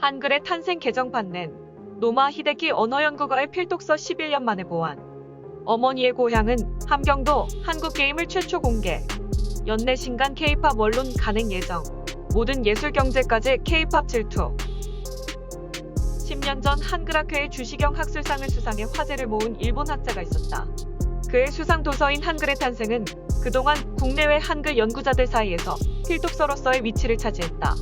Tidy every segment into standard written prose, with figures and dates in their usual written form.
한글의 탄생 개정판 낸 노마 히데키 언어연구가의 필독서 11년 만에 보완. 어머니의 고향은 함경도 한국 게임을 최초 공개. 연내 신간 K-팝 원론 간행 예정. 모든 예술 경제까지 K-팝 질투. 10년 전 한글학회의 주시경 학술상을 수상해 화제를 모은 일본 학자가 있었다. 그의 수상 도서인 한글의 탄생은 그동안 국내외 한글 연구자들 사이에서 필독서로서의 위치를 차지했다.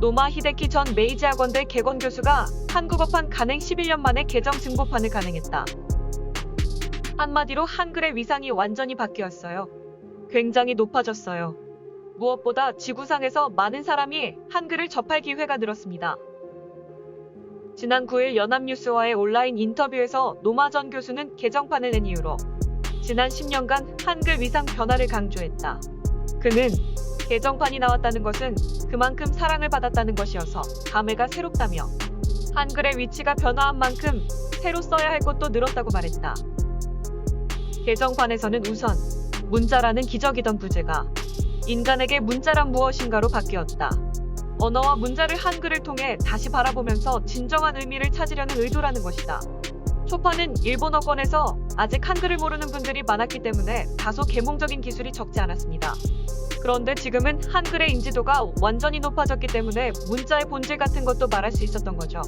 노마 히데키 전 메이지 학원대 개건 교수가 한국어판 간행 11년 만에 개정 증보판을 간행했다. 한마디로 한글의 위상이 완전히 바뀌었어요. 굉장히 높아졌어요. 무엇보다 지구상에서 많은 사람이 한글을 접할 기회가 늘었습니다. 지난 9일 연합뉴스와의 온라인 인터뷰에서 노마 전 교수는 개정판을 낸 이유로 지난 10년간 한글 위상 변화를 강조했다. 그는 개정판이 나왔다는 것은 그만큼 사랑을 받았다는 것이어서 감회가 새롭다며 한글의 위치가 변화한 만큼 새로 써야 할 것도 늘었다고 말했다. 개정판에서는 우선 문자라는 기적이던 부제가 인간에게 문자란 무엇인가로 바뀌었다. 언어와 문자를 한글을 통해 다시 바라보면서 진정한 의미를 찾으려는 의도라는 것이다. 초판은 일본어권에서 아직 한글을 모르는 분들이 많았기 때문에 다소 계몽적인 기술이 적지 않았습니다. 그런데 지금은 한글의 인지도가 완전히 높아졌기 때문에 문자의 본질 같은 것도 말할 수 있었던 거죠.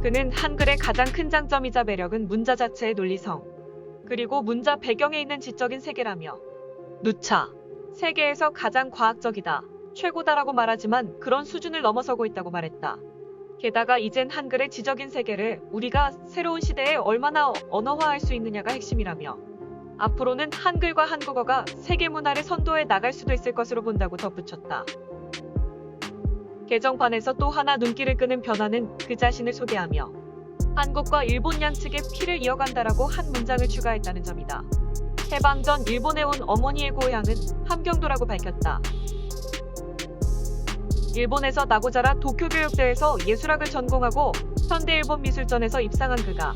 그는 한글의 가장 큰 장점이자 매력은 문자 자체의 논리성, 그리고 문자 배경에 있는 지적인 세계라며 누차, 세계에서 가장 과학적이다, 최고다라고 말하지만 그런 수준을 넘어서고 있다고 말했다. 게다가 이젠 한글의 지적인 세계를 우리가 새로운 시대에 얼마나 언어화할 수 있느냐가 핵심이라며 앞으로는 한글과 한국어가 세계 문화를 선도해 나갈 수도 있을 것으로 본다고 덧붙였다. 개정판에서 또 하나 눈길을 끄는 변화는 그 자신을 소개하며 한국과 일본 양측의 피를 이어간다라고 한 문장을 추가했다는 점이다. 해방 전 일본에 온 어머니의 고향은 함경도라고 밝혔다. 일본에서 나고 자라 도쿄교육대에서 예술학을 전공하고 현대일본미술전에서 입상한 그가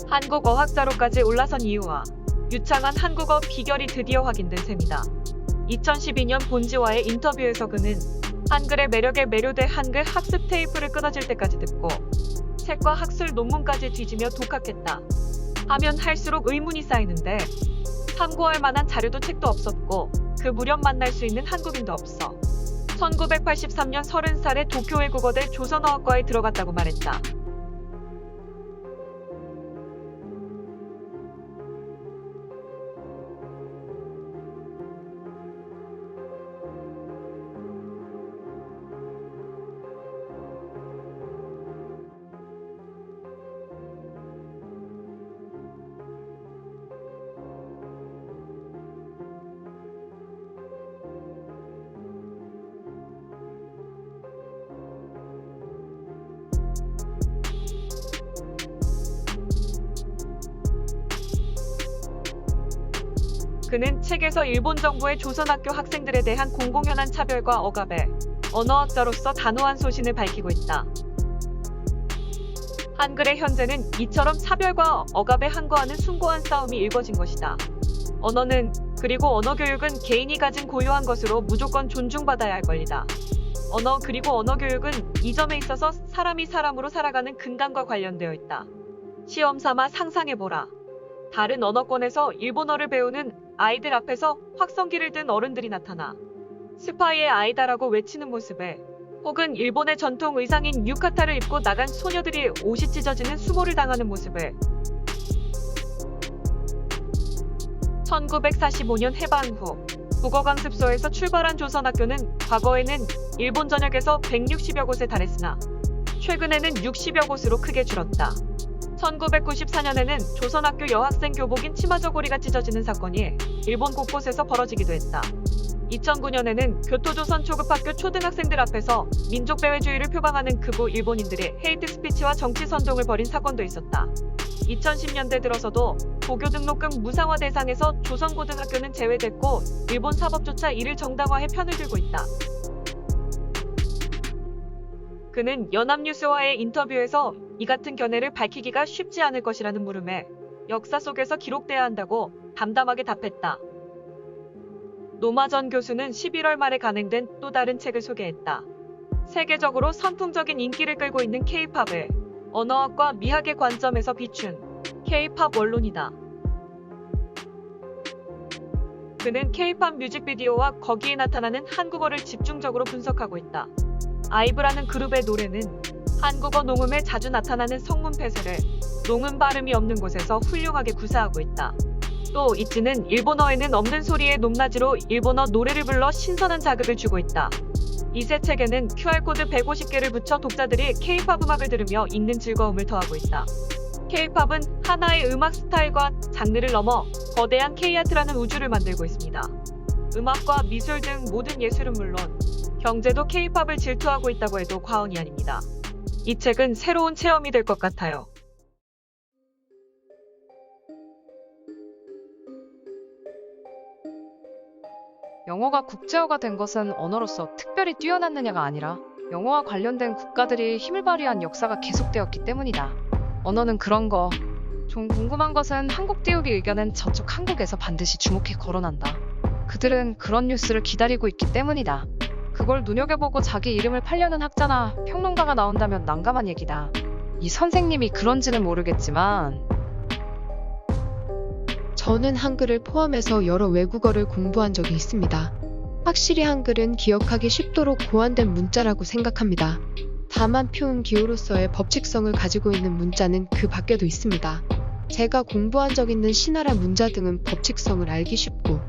한국어학자로까지 올라선 이유와 유창한 한국어 비결이 드디어 확인된 셈이다. 2012년 본지와의 인터뷰에서 그는 한글의 매력에 매료돼 한글 학습 테이프를 끊어질 때까지 듣고 책과 학술 논문까지 뒤지며 독학했다. 하면 할수록 의문이 쌓이는데 참고할 만한 자료도 책도 없었고 그 무렵 만날 수 있는 한국인도 없어. 1983년 30살에 도쿄 외국어대 조선어학과에 들어갔다고 말했다. 그는 책에서 일본 정부의 조선학교 학생들에 대한 공공연한 차별과 억압에 언어학자로서 단호한 소신을 밝히고 있다. 한글의 현재는 이처럼 차별과 억압에 항거하는 숭고한 싸움이 일궈진 것이다. 언어는 그리고 언어교육은 개인이 가진 고유한 것으로 무조건 존중받아야 할 권리다. 언어 그리고 언어교육은 이 점에 있어서 사람이 사람으로 살아가는 근간과 관련되어 있다. 시험 삼아 상상해보라. 다른 언어권에서 일본어를 배우는 아이들 앞에서 확성기를 든 어른들이 나타나 스파이의 아이다라고 외치는 모습에 혹은 일본의 전통 의상인 유카타를 입고 나간 소녀들이 옷이 찢어지는 수모를 당하는 모습에 1945년 해방 후 국어강습소에서 출발한 조선학교는 과거에는 일본 전역에서 160여 곳에 달했으나 최근에는 60여 곳으로 크게 줄었다. 1994년에는 조선학교 여학생 교복인 치마저고리가 찢어지는 사건이 일본 곳곳에서 벌어지기도 했다. 2009년에는 교토조선 초급학교 초등학생들 앞에서 민족배회주의를 표방하는 극우 일본인들이 헤이트 스피치와 정치 선동을 벌인 사건도 있었다. 2010년대 들어서도 고교 등록금 무상화 대상에서 조선고등학교는 제외됐고 일본 사법조차 이를 정당화해 편을 들고 있다. 그는 연합뉴스와의 인터뷰에서 이 같은 견해를 밝히기가 쉽지 않을 것이라는 물음에 역사 속에서 기록돼야 한다고 담담하게 답했다. 노마 전 교수는 11월 말에 간행된 또 다른 책을 소개했다. 세계적으로 선풍적인 인기를 끌고 있는 K-팝을 언어학과 미학의 관점에서 비춘 K-팝 원론이다. 그는 K-팝 뮤직비디오와 거기에 나타나는 한국어를 집중적으로 분석하고 있다. 아이브라는 그룹의 노래는 한국어 녹음에 자주 나타나는 성문 폐쇄를 녹음 발음이 없는 곳에서 훌륭하게 구사하고 있다. 또 있지는 일본어에는 없는 소리의 높낮이로 일본어 노래를 불러 신선한 자극을 주고 있다. 이세 책에는 QR코드 150개를 붙여 독자들이 K-팝 음악을 들으며 읽는 즐거움을 더하고 있다. K-팝은 하나의 음악 스타일과 장르를 넘어 거대한 K-아트라는 우주를 만들고 있습니다. 음악과 미술 등 모든 예술은 물론 경제도 K-팝을 질투하고 있다고 해도 과언이 아닙니다. 이 책은 새로운 체험이 될 것 같아요. 영어가 국제어가 된 것은 언어로서 특별히 뛰어났느냐가 아니라 영어와 관련된 국가들이 힘을 발휘한 역사가 계속되었기 때문이다. 언어는 그런 거. 좀 궁금한 것은 한국 띄우기 의견은 저쪽 한국에서 반드시 주목해 거론한다. 그들은 그런 뉴스를 기다리고 있기 때문이다. 그걸 눈여겨보고 자기 이름을 팔려는 학자나 평론가가 나온다면 난감한 얘기다. 이 선생님이 그런지는 모르겠지만 저는 한글을 포함해서 여러 외국어를 공부한 적이 있습니다. 확실히 한글은 기억하기 쉽도록 고안된 문자라고 생각합니다. 다만 표현 기호로서의 법칙성을 가지고 있는 문자는 그 밖에도 있습니다. 제가 공부한 적 있는 신하라 문자 등은 법칙성을 알기 쉽고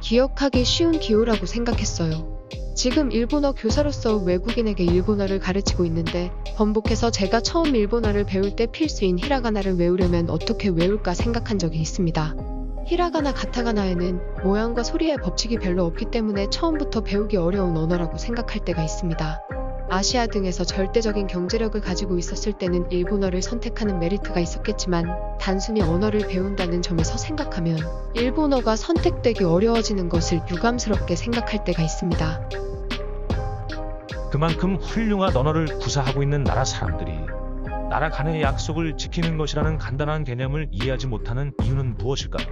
기억하기 쉬운 기호라고 생각했어요. 지금 일본어 교사로서 외국인에게 일본어를 가르치고 있는데 번복해서 제가 처음 일본어를 배울 때 필수인 히라가나를 외우려면 어떻게 외울까 생각한 적이 있습니다. 히라가나 가타가나에는 모양과 소리의 법칙이 별로 없기 때문에 처음부터 배우기 어려운 언어라고 생각할 때가 있습니다. 아시아 등에서 절대적인 경제력을 가지고 있었을 때는 일본어를 선택하는 메리트가 있었겠지만 단순히 언어를 배운다는 점에서 생각하면 일본어가 선택되기 어려워지는 것을 유감스럽게 생각할 때가 있습니다. 그만큼 훌륭한 언어를 구사하고 있는 나라 사람들이 나라 간의 약속을 지키는 것이라는 간단한 개념을 이해하지 못하는 이유는 무엇일까요?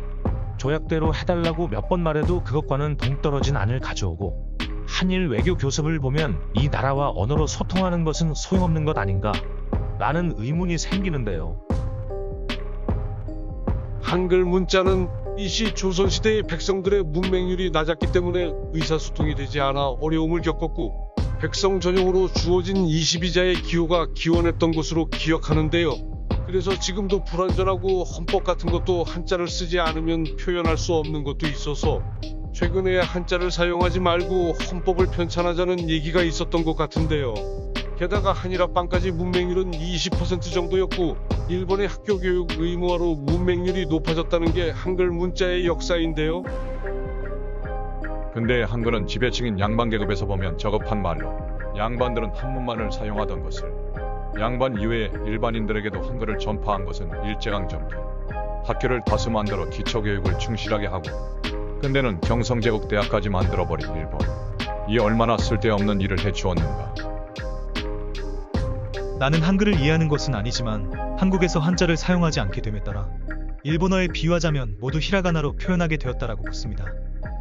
조약대로 해달라고 몇 번 말해도 그것과는 동떨어진 안을 가져오고 한일 외교 교섭을 보면 이 나라와 언어로 소통하는 것은 소용없는 것 아닌가? 라는 의문이 생기는데요. 한글 문자는 이시 조선시대의 백성들의 문맹률이 낮았기 때문에 의사소통이 되지 않아 어려움을 겪었고 백성 전용으로 주어진 22자의 기호가 기원했던 것으로 기억하는데요. 그래서 지금도 불완전하고 헌법 같은 것도 한자를 쓰지 않으면 표현할 수 없는 것도 있어서 최근에 한자를 사용하지 말고 헌법을 편찬하자는 얘기가 있었던 것 같은데요. 게다가 한일합방까지 문맹률은 20% 정도였고 일본의 학교 교육 의무화로 문맹률이 높아졌다는 게 한글 문자의 역사인데요. 근데 한글은 지배층인 양반 계급에서 보면 저급한 말로 양반들은 한문만을 사용하던 것을 양반 이외의 일반인들에게도 한글을 전파한 것은 일제강점기 학교를 다수만들어 기초교육을 충실하게 하고 근대는 경성제국대학까지 만들어버린 일본 이 얼마나 쓸데없는 일을 해주었는가. 나는 한글을 이해하는 것은 아니지만 한국에서 한자를 사용하지 않게 됨에 따라 일본어에 비유하자면 모두 히라가나로 표현하게 되었다라고 묻습니다.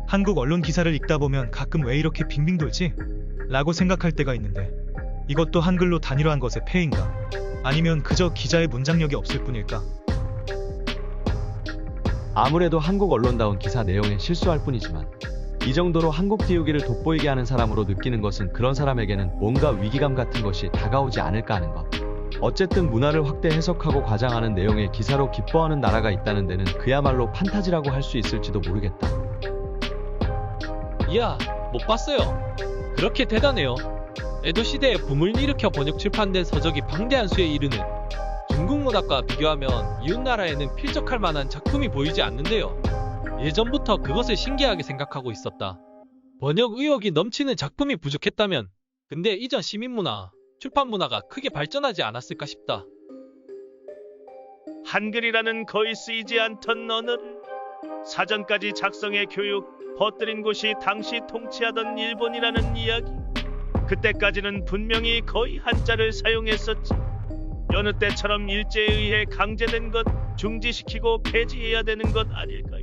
한국 언론 기사를 읽다 보면 가끔 왜 이렇게 빙빙 돌지? 라고 생각할 때가 있는데 이것도 한글로 단일화한 것의 폐해인가? 아니면 그저 기자의 문장력이 없을 뿐일까? 아무래도 한국 언론다운 기사 내용에 실수할 뿐이지만 이 정도로 한국 띄우기를 돋보이게 하는 사람으로 느끼는 것은 그런 사람에게는 뭔가 위기감 같은 것이 다가오지 않을까 하는 것. 어쨌든 문화를 확대 해석하고 과장하는 내용의 기사로 기뻐하는 나라가 있다는 데는 그야말로 판타지라고 할 수 있을지도 모르겠다. 이야, 못 봤어요. 그렇게 대단해요. 에도 시대에 붐을 일으켜 번역 출판된 서적이 방대한 수에 이르는 중국 문학과 비교하면 이웃나라에는 필적할 만한 작품이 보이지 않는데요. 예전부터 그것을 신기하게 생각하고 있었다. 번역 의욕이 넘치는 작품이 부족했다면 근데 이전 시민문화, 출판문화가 크게 발전하지 않았을까 싶다. 한글이라는 거의 쓰이지 않던 언어를 사전까지 작성해 교육, 퍼뜨린 곳이 당시 통치하던 일본이라는 이야기. 그때까지는 분명히 거의 한자를 사용했었지. 여느 때처럼 일제에 의해 강제된 것, 중지시키고 폐지해야 되는 것 아닐까요?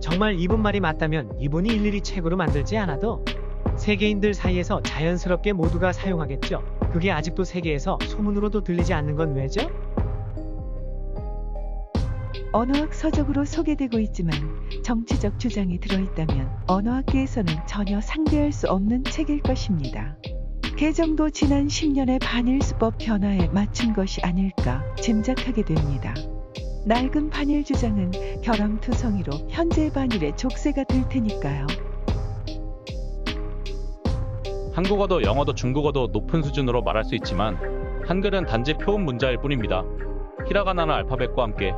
정말 이분 말이 맞다면 이분이 일일이 책으로 만들지 않아도 세계인들 사이에서 자연스럽게 모두가 사용하겠죠. 그게 아직도 세계에서 소문으로도 들리지 않는 건 왜죠? 언어학 서적으로 소개되고 있지만 정치적 주장이 들어있다면 언어학계에서는 전혀 상대할 수 없는 책일 것입니다. 개정도 지난 10년의 반일수법 변화에 맞춘 것이 아닐까 짐작하게 됩니다. 낡은 반일 주장은 결함투성이로 현재의 반일의 족쇄가 될 테니까요. 한국어도 영어도 중국어도 높은 수준으로 말할 수 있지만 한글은 단지 표음 문자일 뿐입니다. 히라가나나 알파벳과 함께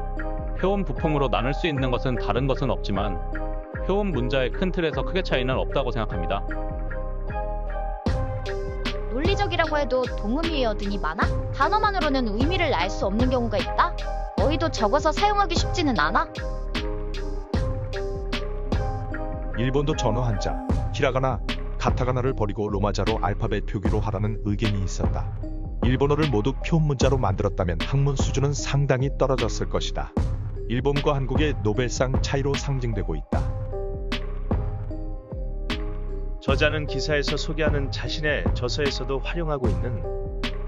표음 부품으로 나눌 수 있는 것은 다른 것은 없지만 표음 문자의 큰 틀에서 크게 차이는 없다고 생각합니다. 논리적이라고 해도 동음이의 등이 많아? 단어만으로는 의미를 알 수 없는 경우가 있다? 어휘도 적어서 사용하기 쉽지는 않아? 일본도 전어 한자, 히라가나, 가타가나를 버리고 로마자로 알파벳 표기로 하라는 의견이 있었다. 일본어를 모두 표음 문자로 만들었다면 학문 수준은 상당히 떨어졌을 것이다. 일본과 한국의 노벨상 차이로 상징되고 있다. 저자는 기사에서 소개하는 자신의 저서에서도 활용하고 있는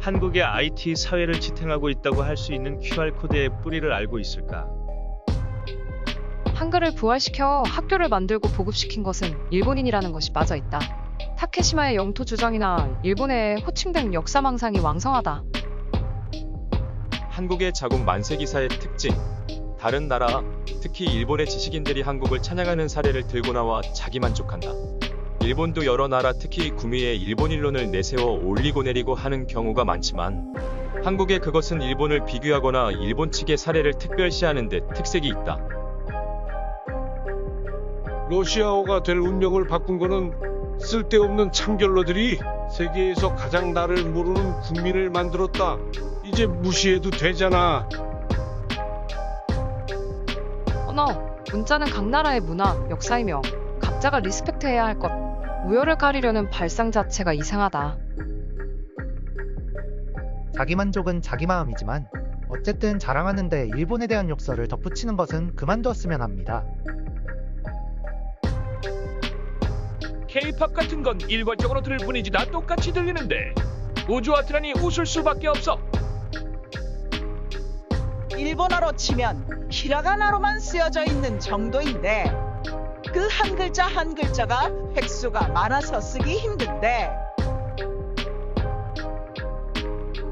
한국의 IT 사회를 지탱하고 있다고 할 수 있는 QR코드의 뿌리를 알고 있을까? 한글을 부활시켜 학교를 만들고 보급시킨 것은 일본인이라는 것이 빠져 있다. 타케시마의 영토 주장이나 일본의 호칭된 역사망상이 왕성하다. 한국의 자국 만세기사의 특징. 다른 나라, 특히 일본의 지식인들이 한국을 찬양하는 사례를 들고 나와 자기만족한다. 일본도 여러 나라 특히 구미에 일본인론을 내세워 올리고 내리고 하는 경우가 많지만 한국에 그것은 일본을 비교하거나 일본 측의 사례를 특별시하는 데 특색이 있다. 러시아어가 될 운명을 바꾼 거는 쓸데없는 참견러들이 세계에서 가장 나를 모르는 국민을 만들었다. 이제 무시해도 되잖아. 언어, 문자는 각 나라의 문화, 역사이며 각자가 리스펙트해야 할 것. 우열을 가리려는 발상 자체가 이상하다. 자기만족은 자기 마음이지만 어쨌든 자랑하는데 일본에 대한 욕설을 덧붙이는 것은 그만두었으면 합니다. K-팝 같은 건 일괄적으로 들을 뿐이지 다 똑같이 들리는데 우주 아트라니 웃을 수밖에 없어. 일본어로 치면 히라가나로만 쓰여져 있는 정도인데 그 한 글자 한 글자가 획수가 많아서 쓰기 힘든데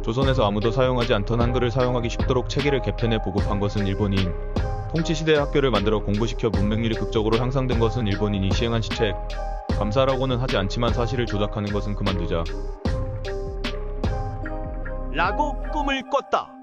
조선에서 아무도 사용하지 않던 한글을 사용하기 쉽도록 체계를 개편해 보급한 것은 일본인. 통치시대의 학교를 만들어 공부시켜 문맹률이 극적으로 향상된 것은 일본인이 시행한 시책. 감사라고는 하지 않지만 사실을 조작하는 것은 그만두자. 라고 꿈을 꿨다.